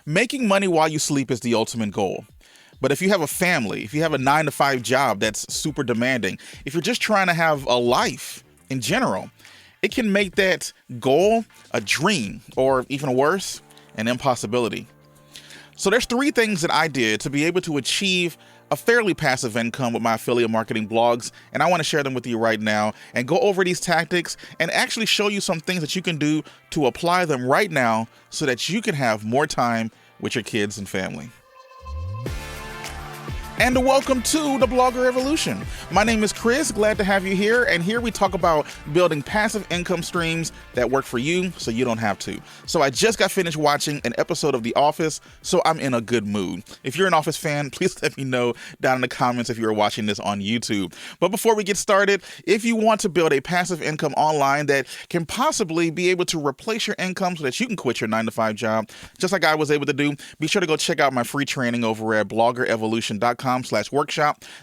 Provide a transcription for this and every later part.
Making money while you sleep is the ultimate goal. But if you have a family, if you have a 9 to 5 job that's super demanding, if you're just trying to have a life in general, it can make that goal a dream or even worse, an impossibility. So there's 3 things that I did to be able to achieve a fairly passive income with my affiliate marketing blogs, and I want to share them with you right now and go over these tactics and actually show you some things that you can do to apply them right now so that you can have more time with your kids and family. And welcome to the Blogger Evolution. My name is Chris, glad to have you here, and here we talk about building passive income streams that work for you so you don't have to. So I just got finished watching an episode of The Office, so I'm in a good mood. If you're an Office fan, please let me know down in the comments if you're watching this on YouTube. But before we get started, if you want to build a passive income online that can possibly be able to replace your income so that you can quit your 9 to 5 job, just like I was able to do, be sure to go check out my free training over at bloggerevolution.com/workshop.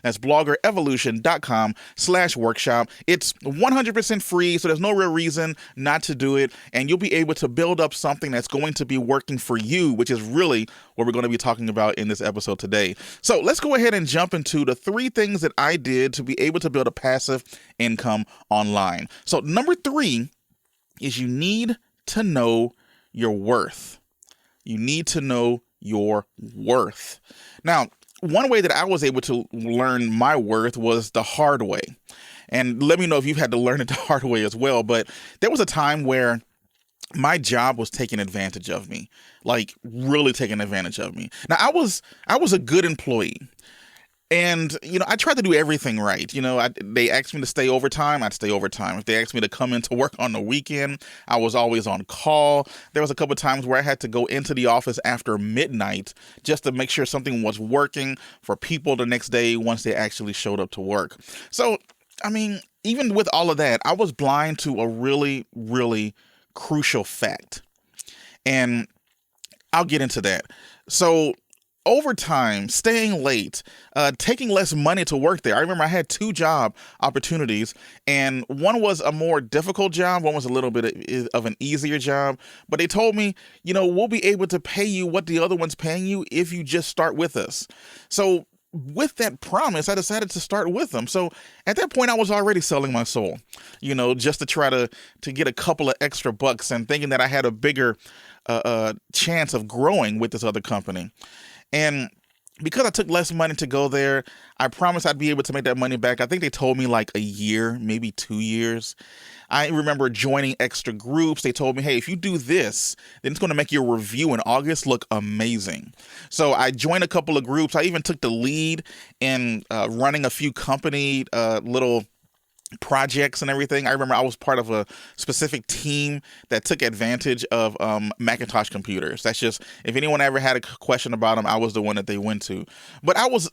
That's bloggerevolution.com/workshop. It's 100% free, so there's no real reason not to do it, and you'll be able to build up something that's going to be working for you, which is really what we're going to be talking about in this episode today. So let's go ahead and jump into the 3 things that I did to be able to build a passive income online. So number 3 is you need to know your worth. You need to know your worth. Now, one way that I was able to learn my worth was the hard way. And let me know if you've had to learn it the hard way as well. But there was a time where my job was taking advantage of me, like really taking advantage of me. Now, I was a good employee. And, I tried to do everything right. They asked me to stay overtime, I'd stay overtime. If they asked me to come into work on the weekend, I was always on call. There was a couple of times where I had to go into the office after midnight just to make sure something was working for people the next day once they actually showed up to work. So, even with all of that, I was blind to a really, really crucial fact. And I'll get into that. So, overtime, staying late, taking less money to work there. I remember I had 2 job opportunities, and one was a more difficult job. One was a little bit of an easier job. But they told me, we'll be able to pay you what the other one's paying you if you just start with us. So with that promise, I decided to start with them. So at that point, I was already selling my soul, just to try to get a couple of extra bucks and thinking that I had a bigger chance of growing with this other company. And because I took less money to go there, I promised I'd be able to make that money back. I think they told me like a year, maybe 2 years. I remember joining extra groups. They told me, hey, if you do this, then it's going to make your review in August look amazing. So I joined a couple of groups. I even took the lead in running a few company little projects and everything. I remember I was part of a specific team that took advantage of Macintosh computers. That's just, if anyone ever had a question about them, I was the one that they went to. But I was,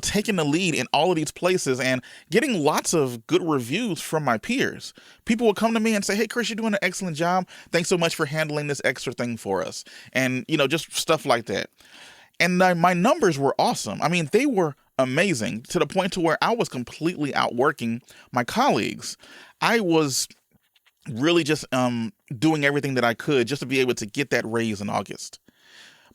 taking the lead in all of these places and getting lots of good reviews from my peers. People would come to me and say, hey, Chris, you're doing an excellent job. Thanks so much for handling this extra thing for us. And, just stuff like that. And my numbers were awesome. They were amazing to the point to where I was completely outworking my colleagues. I was really just doing everything that I could just to be able to get that raise in August.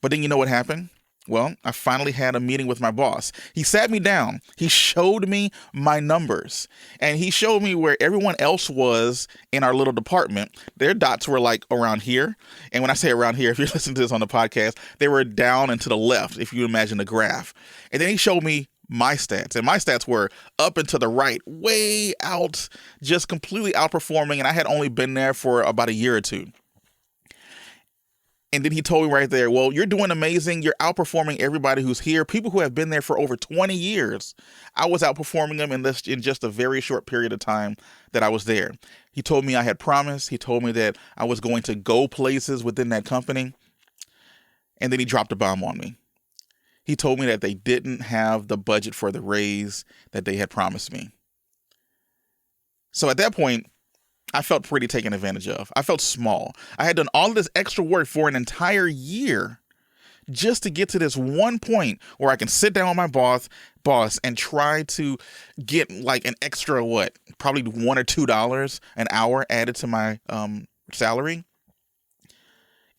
But then you know what happened? Well, I finally had a meeting with my boss. He sat me down. He showed me my numbers, and he showed me where everyone else was in our little department. Their dots were like around here. And when I say around here, if you're listening to this on the podcast, they were down and to the left, if you imagine a graph. And then he showed me my stats, and my stats were up and to the right, way out, just completely outperforming. And I had only been there for about a year or 2. And then he told me right there, well, you're doing amazing. You're outperforming everybody who's here. People who have been there for over 20 years. I was outperforming them in just a very short period of time that I was there. He told me I had promised. He told me that I was going to go places within that company. And then he dropped a bomb on me. He told me that they didn't have the budget for the raise that they had promised me. So at that point, I felt pretty taken advantage of. I felt small. I had done all of this extra work for an entire year just to get to this one point where I can sit down with my boss and try to get like an extra, probably $1 or $2 an hour added to my salary.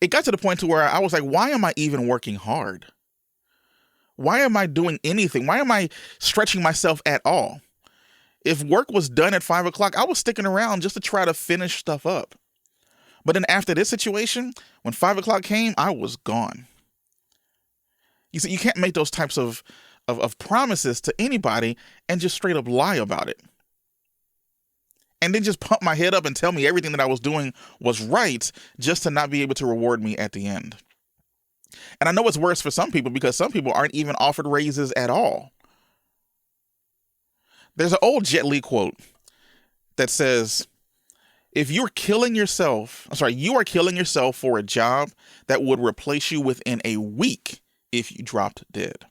it got to the point to where I was like, why am I even working hard? Why am I doing anything? Why am I stretching myself at all? If work was done at 5 o'clock, I was sticking around just to try to finish stuff up. But then after this situation, when 5 o'clock came, I was gone. You see, you can't make those types of promises to anybody and just straight up lie about it. And then just pump my head up and tell me everything that I was doing was right just to not be able to reward me at the end. And I know it's worse for some people because some people aren't even offered raises at all. There's an old Jet Li quote that says, if you are killing yourself for a job that would replace you within a week if you dropped dead.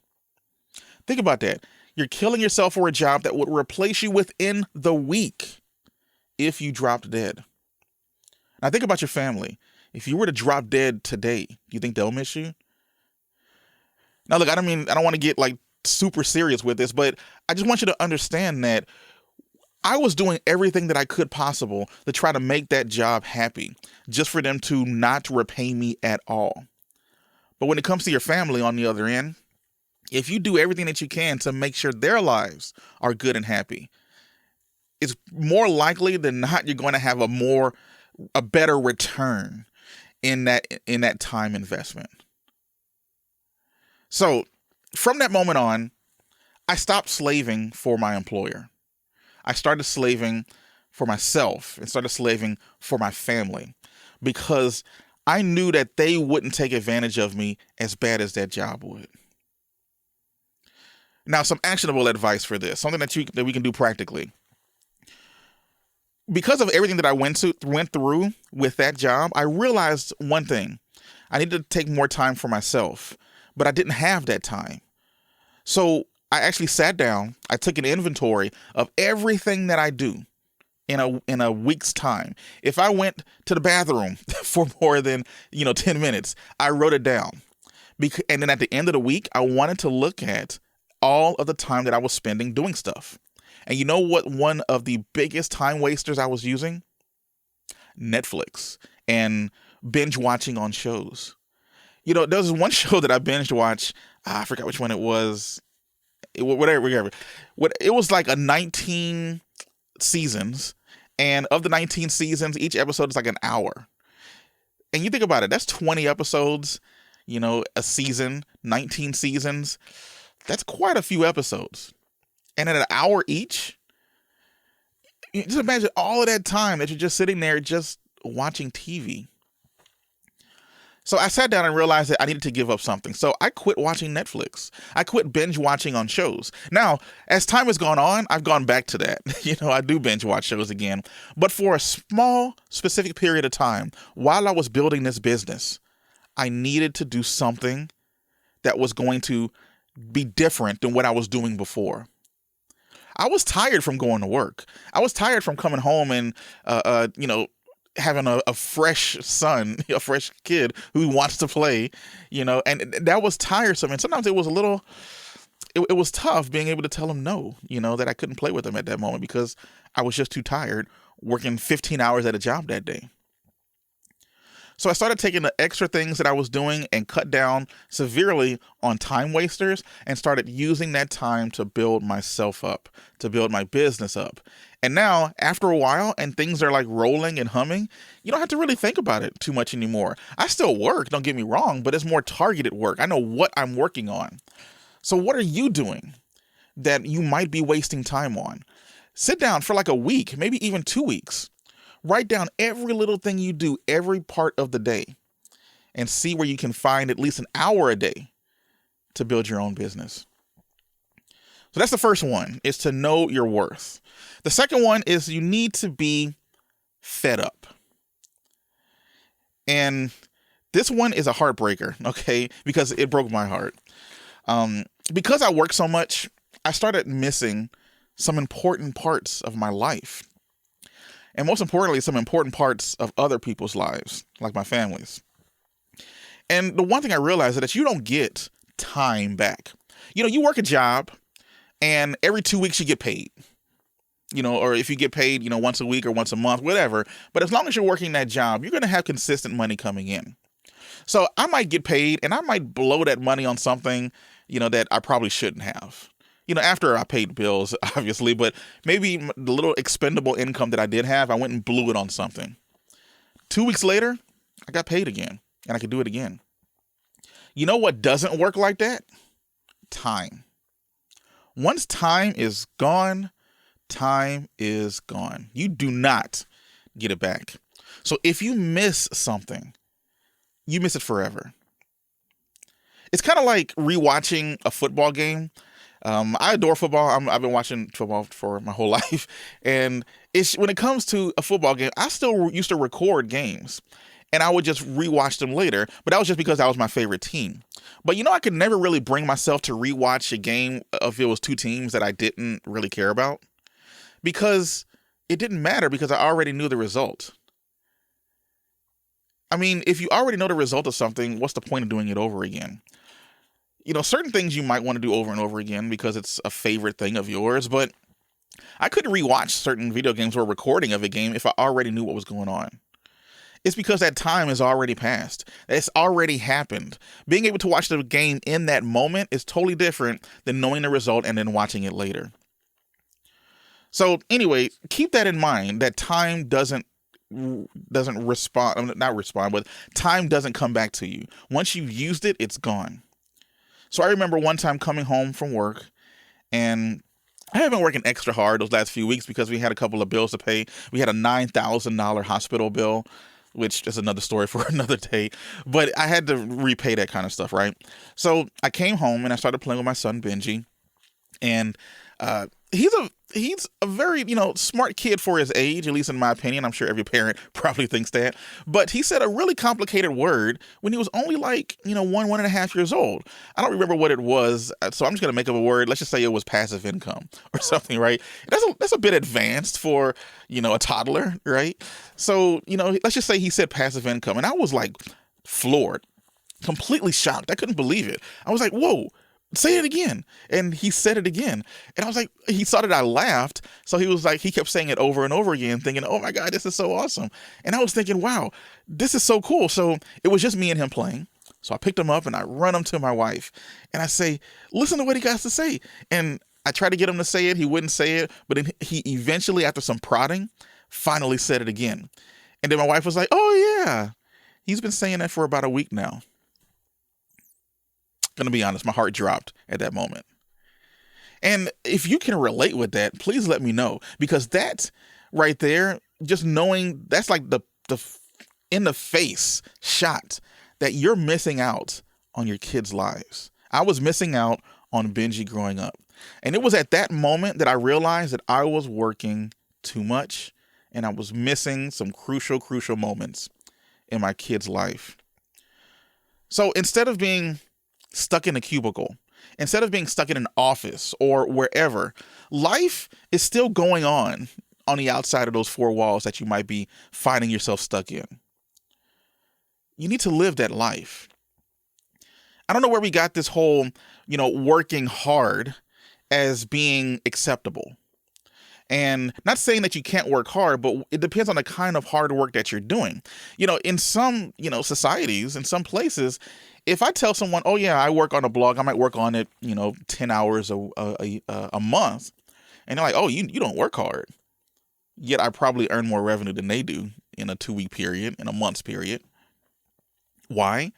Think about that. You're killing yourself for a job that would replace you within the week if you dropped dead. Now think about your family. If you were to drop dead today, do you think they'll miss you? Now look, I don't want to get like super serious with this, but I just want you to understand that I was doing everything that I could possible to try to make that job happy, just for them to not repay me at all. But when it comes to your family on the other end, if you do everything that you can to make sure their lives are good and happy, it's more likely than not you're going to have a better return in that time investment. So from that moment on, I stopped slaving for my employer. I started slaving for myself and started slaving for my family because I knew that they wouldn't take advantage of me as bad as that job would. Now, some actionable advice for this, something that we can do practically. Because of everything that I went through with that job, I realized one thing. I needed to take more time for myself, but I didn't have that time. So I actually sat down, I took an inventory of everything that I do in a week's time. If I went to the bathroom for more than 10 minutes, I wrote it down. And then at the end of the week, I wanted to look at all of the time that I was spending doing stuff. And you know what one of the biggest time wasters I was using? Netflix and binge watching on shows. There was one show that I binge watched. I forgot which one it was. Whatever. It was like 19 seasons. And of the 19 seasons, each episode is like an hour. And you think about it, that's 20 episodes, a season, 19 seasons. That's quite a few episodes. And at an hour each, just imagine all of that time that you're just sitting there just watching TV. So I sat down and realized that I needed to give up something. So I quit watching Netflix. I quit binge watching on shows. Now, as time has gone on, I've gone back to that. I do binge watch shows again. But for a small, specific period of time, while I was building this business, I needed to do something that was going to be different than what I was doing before. I was tired from going to work. I was tired from coming home and, having a fresh son, a fresh kid who wants to play, and that was tiresome. And sometimes it was it was tough being able to tell him no, that I couldn't play with him at that moment because I was just too tired working 15 hours at a job that day. So I started taking the extra things that I was doing and cut down severely on time wasters and started using that time to build myself up, to build my business up. And now, after a while, and things are like rolling and humming, you don't have to really think about it too much anymore. I still work, don't get me wrong, but it's more targeted work. I know what I'm working on. So what are you doing that you might be wasting time on? Sit down for like a week, maybe even 2 weeks. Write down every little thing you do every part of the day and see where you can find at least an hour a day to build your own business. So that's the first one, is to know your worth. The second one is you need to be fed up. And this one is a heartbreaker, okay, because it broke my heart. Because I work so much, I started missing some important parts of my life. And most importantly, some important parts of other people's lives, like my family's. And the one thing I realized is that you don't get time back. You work a job and every 2 weeks you get paid. Or if you get paid, once a week or once a month, whatever. But as long as you're working that job, you're going to have consistent money coming in. So I might get paid and I might blow that money on something, that I probably shouldn't have. After I paid bills, obviously, but maybe the little expendable income that I did have, I went and blew it on something. 2 weeks later, I got paid again and I could do it again. You know what doesn't work like that? Time. Once time is gone, time is gone. You do not get it back. So if you miss something, you miss it forever. It's kind of like rewatching a football game. I adore football. I've been watching football for my whole life. And when it comes to a football game, I still used to record games. And I would just rewatch them later. But that was just because that was my favorite team. But I could never really bring myself to rewatch a game if it was two teams that I didn't really care about. Because it didn't matter because I already knew the result. I mean, if you already know the result of something, what's the point of doing it over again? Certain things you might want to do over and over again because it's a favorite thing of yours, but I couldn't rewatch certain video games or recording of a game if I already knew what was going on. It's because that time has already passed. It's already happened. Being able to watch the game in that moment is totally different than knowing the result and then watching it later. So anyway, keep that in mind, that time doesn't respond, not respond, but time doesn't come back to you. Once you've used it, it's gone. So I remember one time coming home from work, and I have been working extra hard those last few weeks because we had a couple of bills to pay. We had a $9,000 hospital bill, which is another story for another day, but I had to repay that kind of stuff, right? So I came home and I started playing with my son, Benji, and he's a very, smart kid for his age, at least in my opinion. I'm sure every parent probably thinks that. But he said a really complicated word when he was only like, 1.5 years old. I don't remember what it was, so I'm just going to make up a word. Let's just say it was passive income or something, right? That's a bit advanced for, a toddler, right? So, let's just say he said passive income. And I was like floored, completely shocked. I couldn't believe it. I was like, whoa. Say it again. And he said it again. And I was like, he saw that I laughed. So he was like, he kept saying it over and over again, thinking, oh my God, this is so awesome. And I was thinking, wow, this is so cool. So it was just me and him playing. So I picked him up and I run him to my wife and I say, listen to what he got to say. And I tried to get him to say it. He wouldn't say it. But then he eventually, after some prodding, finally said it again. And then my wife was like, oh yeah, he's been saying that for about a week now. Gonna be honest, my heart dropped at that moment. And if you can relate with that, please let me know, because that right there, just knowing, that's like the in the face shot that you're missing out on your kids' lives. I was missing out on Benji growing up. And it was at that moment that I realized that I was working too much and I was missing some crucial moments in my kid's life. So instead of being stuck in a cubicle, instead of being stuck in an office or wherever, life is still going on the outside of those four walls that you might be finding yourself stuck in. You need to live that life. I don't know where we got this whole, working hard as being acceptable. And not saying that you can't work hard, but it depends on the kind of hard work that you're doing. In some, societies, in some places, if I tell someone, oh yeah, I work on a blog, I might work on it, 10 hours a month. And they're like, oh, you don't work hard. Yet I probably earn more revenue than they do in a 2-week period, in a month's period. Why?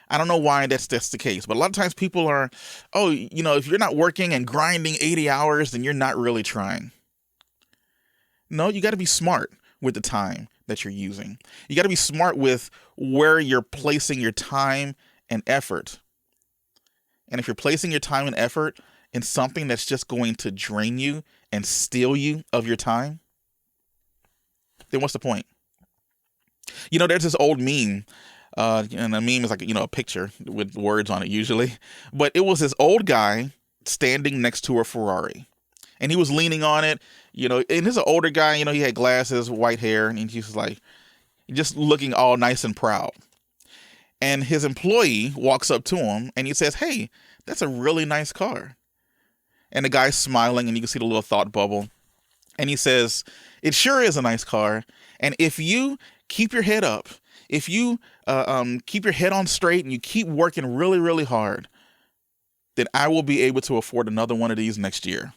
I don't know why that's the case, but a lot of times people are, oh, if you're not working and grinding 80 hours, then you're not really trying. No, you got to be smart with the time that you're using. You got to be smart with where you're placing your time and effort. And if you're placing your time and effort in something that's just going to drain you and steal you of your time, then what's the point? There's this old meme, and a meme is like, a picture with words on it usually. But it was this old guy standing next to a Ferrari. And he was leaning on it, and this is an older guy, he had glasses, white hair, and he was like, just looking all nice and proud. And his employee walks up to him and he says, hey, that's a really nice car. And the guy's smiling and you can see the little thought bubble. And he says, it sure is a nice car. And if you keep your head up, If you keep your head on straight and you keep working really, really hard, then I will be able to afford another one of these next year.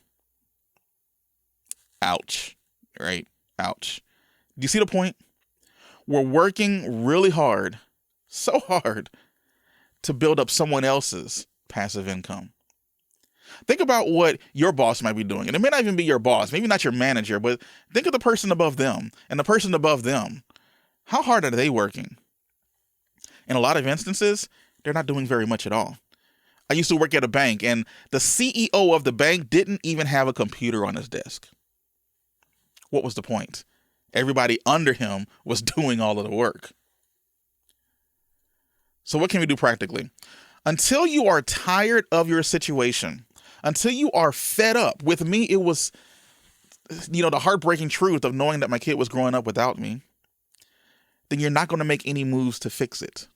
Ouch, right? Ouch. Do you see the point? We're working really hard, so hard, to build up someone else's passive income. Think about what your boss might be doing. And it may not even be your boss, maybe not your manager, but think of the person above them and the person above them. How hard are they working? In a lot of instances, they're not doing very much at all. I used to work at a bank, and the CEO of the bank didn't even have a computer on his desk. What was the point? Everybody under him was doing all of the work. So what can we do practically? Until you are tired of your situation, until you are fed up. With me, it was, the heartbreaking truth of knowing that my kid was growing up without me. Then you're not going to make any moves to fix it.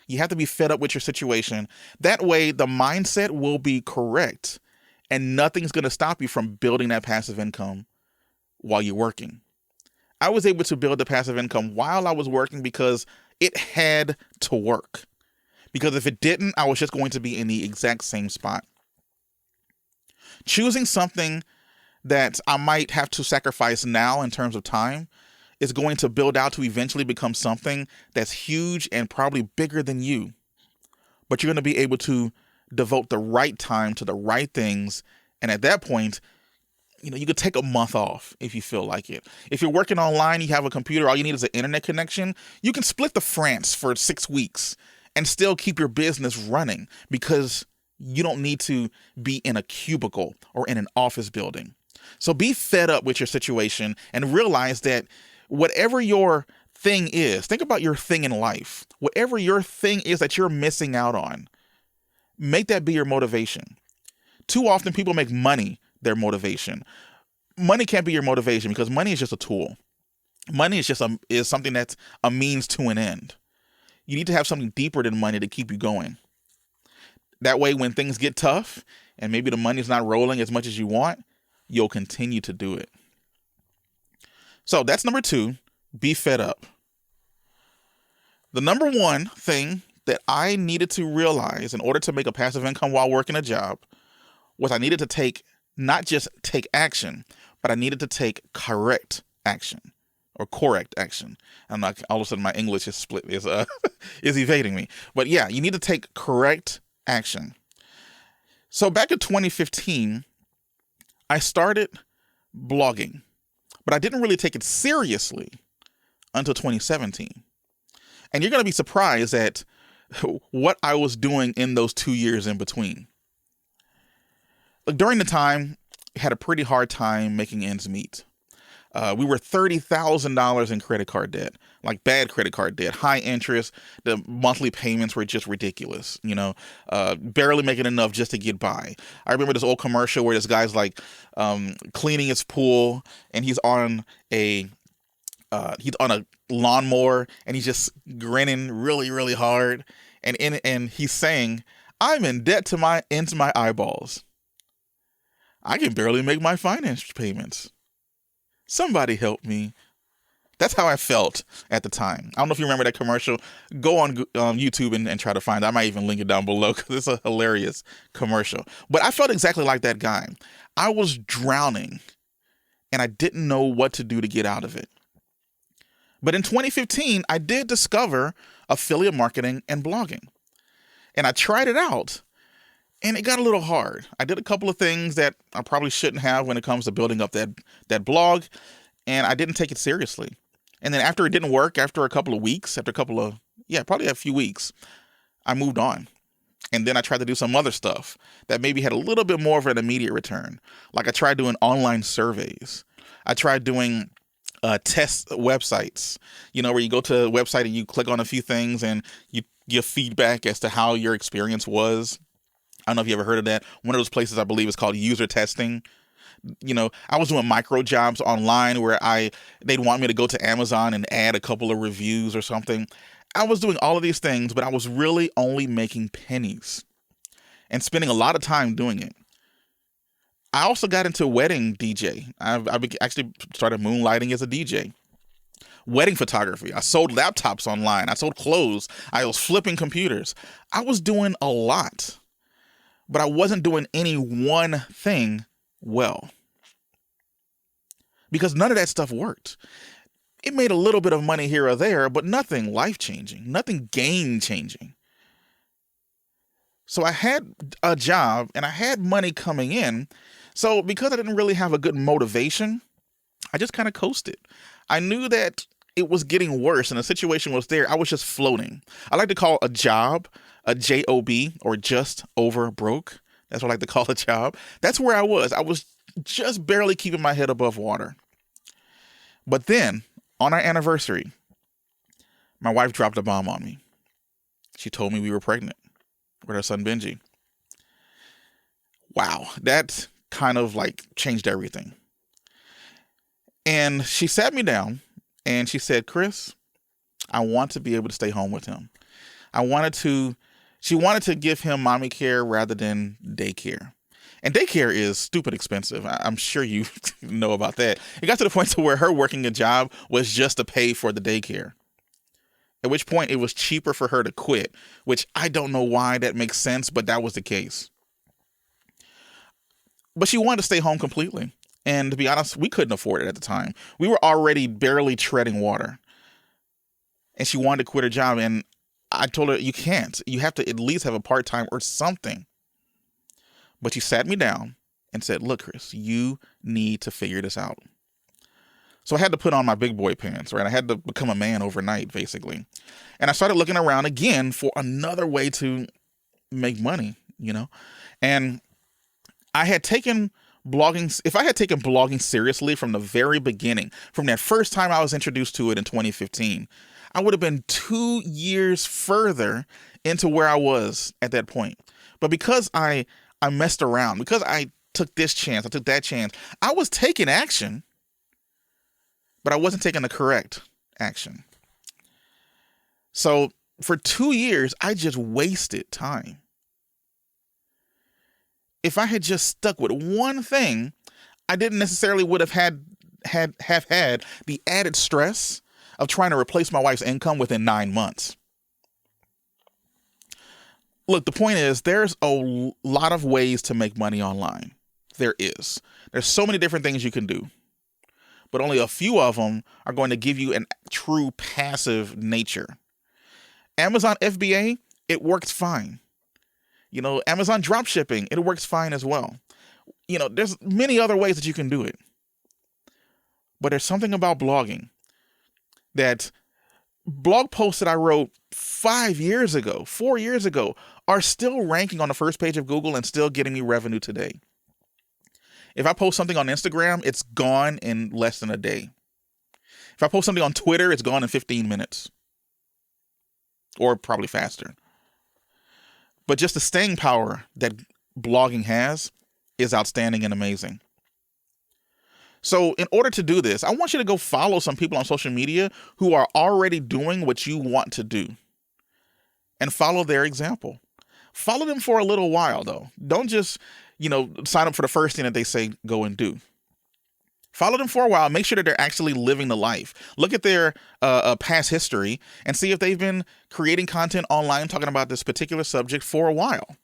You have to be fed up with your situation. That way, the mindset will be correct, and nothing's going to stop you from building that passive income while you're working. I was able to build the passive income while I was working because it had to work. Because if it didn't, I was just going to be in the exact same spot. Choosing something that I might have to sacrifice now in terms of time is going to build out to eventually become something that's huge and probably bigger than you. But you're going to be able to devote the right time to the right things. And at that point, you could take a month off if you feel like it. If you're working online, you have a computer, all you need is an internet connection. You can split the France for 6 weeks and still keep your business running because you don't need to be in a cubicle or in an office building. So be fed up with your situation and realize that whatever your thing is, think about your thing in life. Whatever your thing is that you're missing out on, make that be your motivation. Too often people make money their motivation. Money can't be your motivation because money is just a tool. Money is just is something that's a means to an end. You need to have something deeper than money to keep you going. That way, when things get tough and maybe the money's not rolling as much as you want, you'll continue to do it. So that's number 2, be fed up. The number 1 thing that I needed to realize in order to make a passive income while working a job was I needed to not just take action, but I needed to take correct action or correct action. I'm not, all of a sudden my English is is evading me. But yeah, you need to take correct action. So back in 2015, I started blogging, but I didn't really take it seriously until 2017. And you're going to be surprised at what I was doing in those 2 years in between. During the time, I had a pretty hard time making ends meet. We were $30,000 in credit card debt, like bad credit card debt, high interest. The monthly payments were just ridiculous, barely making enough just to get by. I remember this old commercial where this guy's like cleaning his pool and he's on a lawnmower and he's just grinning really, really hard. And he's saying, "I'm in debt to my eyeballs. I can barely make my finance payments. Somebody help me." That's how I felt at the time. I don't know if you remember that commercial. Go on YouTube and try to find it. I might even link it down below because it's a hilarious commercial. But I felt exactly like that guy. I was drowning and I didn't know what to do to get out of it. But in 2015, I did discover affiliate marketing and blogging. And I tried it out. And it got a little hard. I did a couple of things that I probably shouldn't have when it comes to building up that blog, and I didn't take it seriously. And then after it didn't work, after probably a few weeks, I moved on. And then I tried to do some other stuff that maybe had a little bit more of an immediate return. Like I tried doing online surveys. I tried doing test websites, where you go to a website and you click on a few things and you give feedback as to how your experience was. I don't know if you ever heard of that. One of those places I believe is called user testing. I was doing micro jobs online where they'd want me to go to Amazon and add a couple of reviews or something. I was doing all of these things, but I was really only making pennies and spending a lot of time doing it. I also got into wedding DJ. I actually started moonlighting as a DJ. wedding photography. I sold laptops online. I sold clothes. I was flipping computers. I was doing a lot, but I wasn't doing any one thing well because none of that stuff worked. It made a little bit of money here or there, but nothing life-changing, nothing game-changing. So I had a job and I had money coming in. So because I didn't really have a good motivation, I just kind of coasted. I knew that it was getting worse and the situation was there. I was just floating. I like to call a job a JOB, or just over broke. That's what I like to call a job. That's where I was. I was just barely keeping my head above water. But then on our anniversary, my wife dropped a bomb on me. She told me we were pregnant with our son Benji. Wow, that kind of like changed everything. And she sat me down and she said, Chris, I want to be able to stay home with him. She wanted to give him mommy care rather than daycare. And daycare is stupid expensive. I'm sure you know about that. It got to the point to where her working a job was just to pay for the daycare. At which point it was cheaper for her to quit, which I don't know why that makes sense, but that was the case. But she wanted to stay home completely. And to be honest, we couldn't afford it at the time. We were already barely treading water. And she wanted to quit her job. And I told her, you can't. You have to at least have a part-time or something. But she sat me down and said, look, Chris, you need to figure this out. So I had to put on my big boy pants, right? I had to become a man overnight, basically. And I started looking around again for another way to make money, And I had taken blogging, if I had taken blogging seriously from the very beginning, from that first time I was introduced to it in 2015, I would have been 2 years further into where I was at that point. But because I messed around, because I took this chance, I took that chance, I was taking action, but I wasn't taking the correct action. So for 2 years, I just wasted time. If I had just stuck with one thing, I didn't necessarily would have had the added stress of trying to replace my wife's income within 9 months. Look, the point is there's a lot of ways to make money online. There is. There's so many different things you can do, but only a few of them are going to give you a true passive nature. Amazon FBA, it works fine. Amazon dropshipping, it works fine as well. There's many other ways that you can do it. But there's something about blogging that blog posts that I wrote 4 years ago, are still ranking on the first page of Google and still getting me revenue today. If I post something on Instagram, it's gone in less than a day. If I post something on Twitter, it's gone in 15 minutes. Or probably faster. But just the staying power that blogging has is outstanding and amazing. So in order to do this, I want you to go follow some people on social media who are already doing what you want to do. And follow their example. Follow them for a little while, though. Don't just, sign up for the first thing that they say go and do. Follow them for a while. Make sure that they're actually living the life. Look at their past history and see if they've been creating content online talking about this particular subject for a while.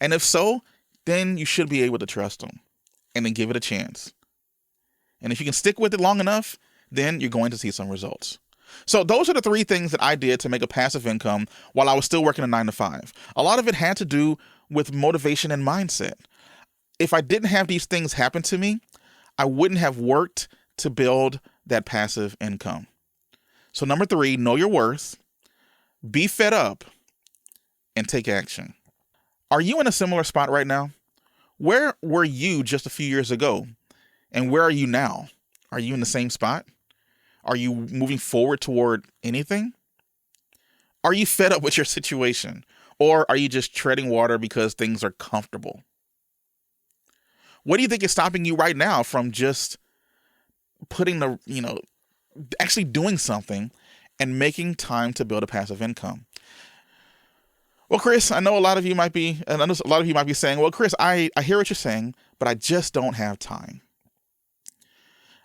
And if so, then you should be able to trust them and then give it a chance. And if you can stick with it long enough, then you're going to see some results. So those are the 3 things that I did to make a passive income while I was still working a 9-to-5. A lot of it had to do with motivation and mindset. If I didn't have these things happen to me, I wouldn't have worked to build that passive income. So number 3, know your worth, be fed up, and take action. Are you in a similar spot right now? Where were you just a few years ago? And where are you now? Are you in the same spot? Are you moving forward toward anything? Are you fed up with your situation? Or are you just treading water because things are comfortable? What do you think is stopping you right now from just actually doing something and making time to build a passive income? Well, Chris, I know a lot of you might be saying, well, Chris, I hear what you're saying, but I just don't have time.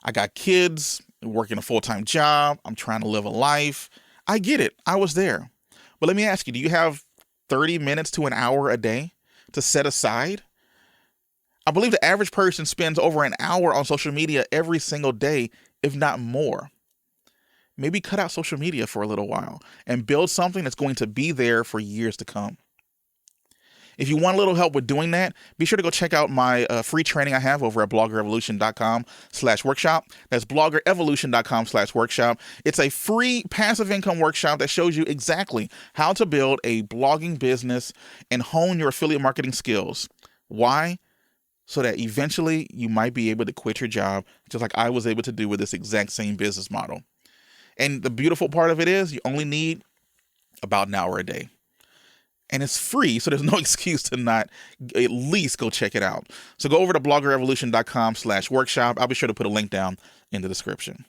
I got kids, working a full-time job. I'm trying to live a life. I get it. I was there. But let me ask you, do you have 30 minutes to an hour a day to set aside? I believe the average person spends over an hour on social media every single day, if not more. Maybe cut out social media for a little while and build something that's going to be there for years to come. If you want a little help with doing that, be sure to go check out my free training I have over at bloggerevolution.com/workshop. That's bloggerevolution.com/workshop. It's a free passive income workshop that shows you exactly how to build a blogging business and hone your affiliate marketing skills. Why? So that eventually you might be able to quit your job, just like I was able to do with this exact same business model. And the beautiful part of it is you only need about an hour a day. And it's free, so there's no excuse to not at least go check it out. So go over to bloggerevolution.com/workshop. I'll be sure to put a link down in the description.